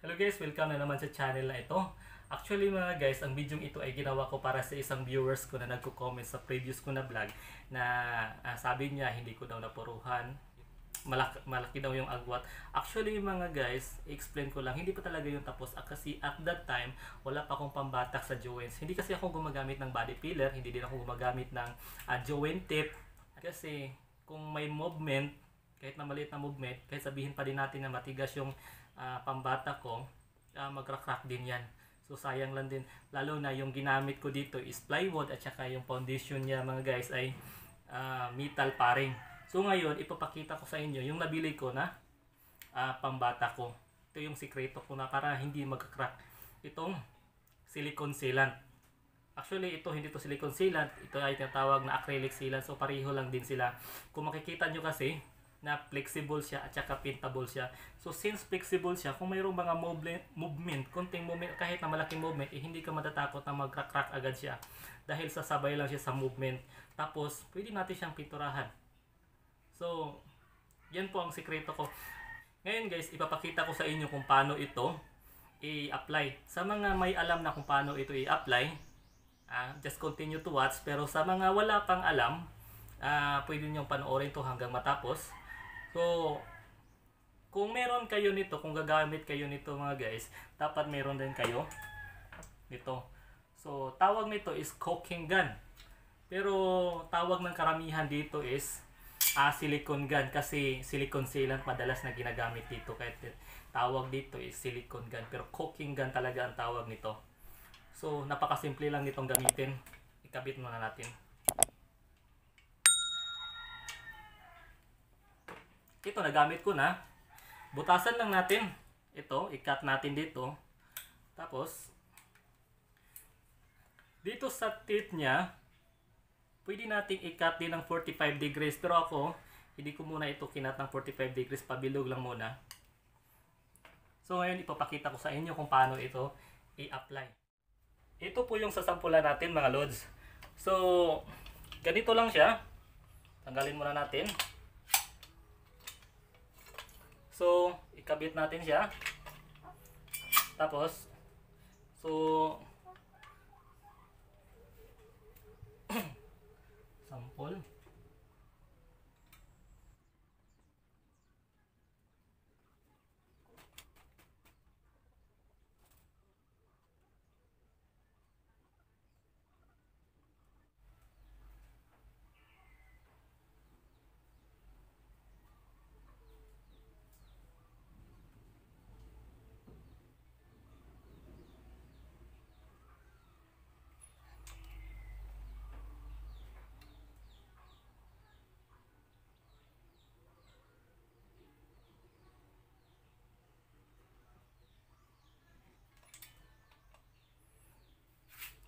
Hello guys, welcome na naman sa channel na ito. Actually mga guys, ang video ito ay ginawa ko para sa isang viewers ko na nagko-comment sa previous ko na vlog na sabi niya hindi ko daw napuruhan. Malaki daw yung agwat. Actually mga guys, explain ko lang, hindi pa talaga yung tapos kasi at that time, wala pa akong pambatak sa joints. Hindi kasi ako gumagamit ng body filler, hindi din ako gumagamit ng joint tip. Kasi kung may movement, kahit na maliit na movement, kahit sabihin pa din natin na matigas yung pambata ko, magra-crack din yan. So sayang lang din. Lalo na yung ginamit ko dito is plywood at saka yung foundation niya mga guys ay metal paring. So ngayon, ipapakita ko sa inyo yung nabili ko na pambata ko. Ito yung sikreto ko na para hindi mag-crack. Itong silicone sealant. Actually, ito hindi to silicone sealant. Ito ay tinatawag na acrylic sealant. So pareho lang din sila. Kung makikita nyo kasi, na flexible siya at saka pintable siya. So since flexible siya, kung mayroong mga movement, konting movement, kahit na malaking movement, hindi ka matatakot na mag-crack agad siya. Dahil sasabay lang siya sa movement. Tapos, pwede natin siyang pinturahan. So, yan po ang sikreto ko. Ngayon guys, ipapakita ko sa inyo kung paano ito i-apply. Sa mga may alam na kung paano ito i-apply, just continue to watch. Pero sa mga wala pang alam, pwede nyo panoorin to hanggang matapos. So, kung meron kayo nito, kung gagamit kayo nito mga guys, dapat meron din kayo nito. So, tawag nito is caulking gun. Pero, tawag ng karamihan dito is silicone gun kasi silicone sealant madalas na ginagamit dito. Kaya tawag dito is silicone gun. Pero caulking gun talaga ang tawag nito. So, napakasimple lang nitong gamitin. Ikabit muna natin. Ito, nagamit ko na. Butasan lang natin. Ito, i-cut natin dito. Tapos, dito sa tip niya, pwede natin i-cut din ng 45 degrees. Pero ako, hindi ko muna ito kinat ng 45 degrees. Pabilog lang muna. So, ngayon, ipapakita ko sa inyo kung paano ito i-apply. Ito po yung sasampulan natin, mga lods. So, ganito lang siya. Tanggalin muna natin. So, ikabit natin siya. Tapos, so, sample.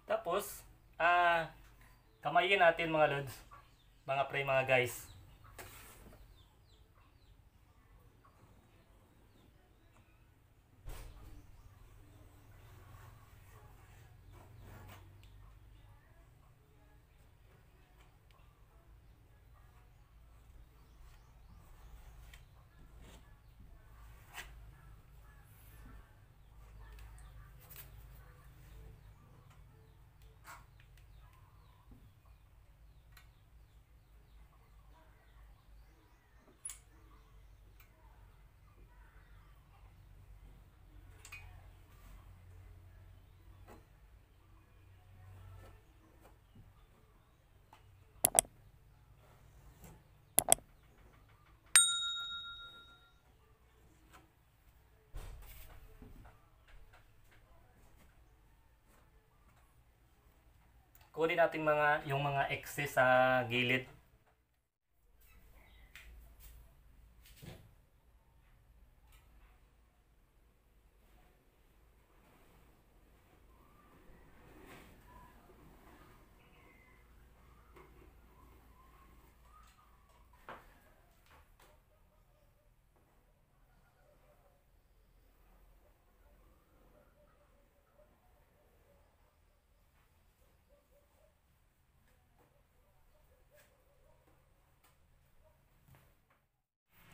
Tapos, kamayin natin mga lods, mga pre, mga guys. Kunin natin yung mga excess sa gilid.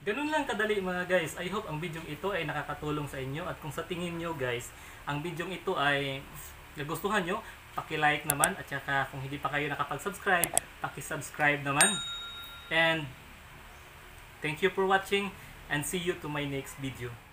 Ganun lang kadali mga guys. I hope ang video ito ay nakakatulong sa inyo. At kung sa tingin nyo guys, ang video ito ay nagustuhan nyo, paki-like naman. At saka kung hindi pa kayo nakapag-subscribe, paki-subscribe naman. And thank you for watching and see you to my next video.